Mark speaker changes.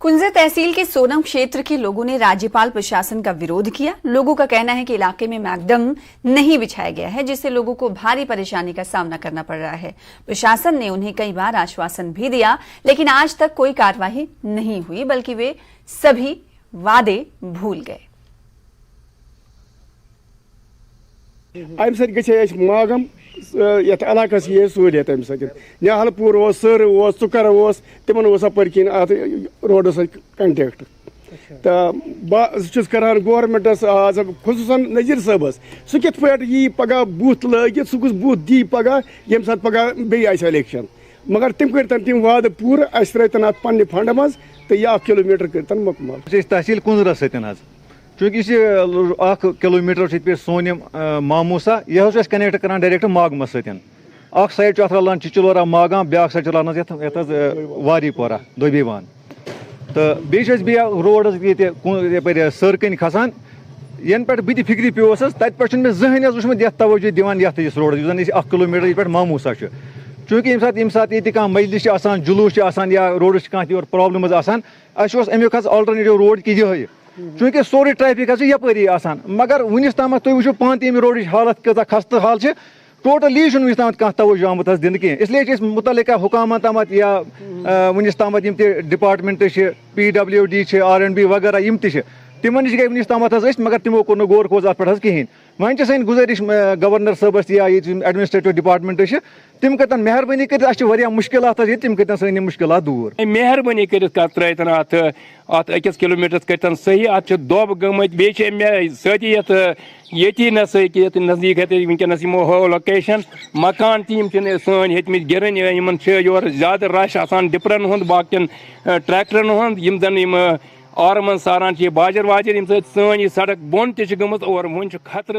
Speaker 1: कुंजे तहसील के सोनम क्षेत्र के लोगों ने राज्यपाल प्रशासन का विरोध किया। लोगों का कहना है कि इलाके में मैकडम नहीं बिछाया गया है, जिससे लोगों को भारी परेशानी का सामना करना पड़ रहा है। प्रशासन ने उन्हें कई बार आश्वासन भी दिया, लेकिन आज तक कोई कार्रवाई नहीं हुई, बल्कि वे सभी वादे भूल गए।
Speaker 2: अम सत मागम ये इलाकस ये सहूलियत अम सलपुर सर चुकर तिमन अपर किन अत रोड कंटेक्ट तो बस करान गवर्नमेंटस आज खुसूसन नज़ीर साहबस सह कित पे यी पगह बूथ लगित सह कुछ बूथ दी पगह यम सात पगह बे इलेक्शन मगर तम कर तम वाद पूर अस त्रन अत पन्ने फंड मज तो यह 1 किलोमीटर कर मुकम्मल
Speaker 3: तहसील कुंजर सत चूँकि किलोमीटर पे सोनम मामूसा यह कनेक्ट कर डायरेक्ट मागमस सत साइड रलान चिचलोरा मागाम ब्या साइड रलान वारीपोरा दोबीवान तो बे रोड ये सर कन खसान यन पे बह फिक्री पेस तत पे मे जहन वुचमुत ये तवज्जो दिवान यस रोड 1 किलोमीटर ये मामूसा चूँकि यम सात कह मजलिस जुलूस या रोड कह प्रॉब्लम अमुक अल्टरनेटिव रोड कि यह चूँकि सोरे ट्रैफिक यपरी मगर वनिस ताम तुम वो पान तम रोड हालत कत खस्त हाल टोटली वनिस ताम कह तवज्जो आमुत दिन कह इसलिए मुतलिका हुकामा ताम या वनिस ताम डिपार्टमेंट PWD R&B वगैरह यम तिमन नश गई वनिस ताम मगर तमो कोर गौर खोज अत पे कहें वन सन गुजारिश गवर्नर साहबस या एडमिनिस्ट्रेटिव डिपार्टमेंट तम कर मेहरबानी कर मुश्किल तम कर सन मुश्किल दूर
Speaker 4: मेहरबानी कर त्रन अत 1 किलोमीटर कर सही अत दोब गमत बे सती ये नजदीक वनकस हो लोकेशन मकान तम सन हेतम गिरन योर ज्यादा रश डिपरन हुंद बाकियन ट्रैक्टरन हुंद यम जन आरमन सारान बाजर वाजर सन सड़क बोन तमत और वन खतर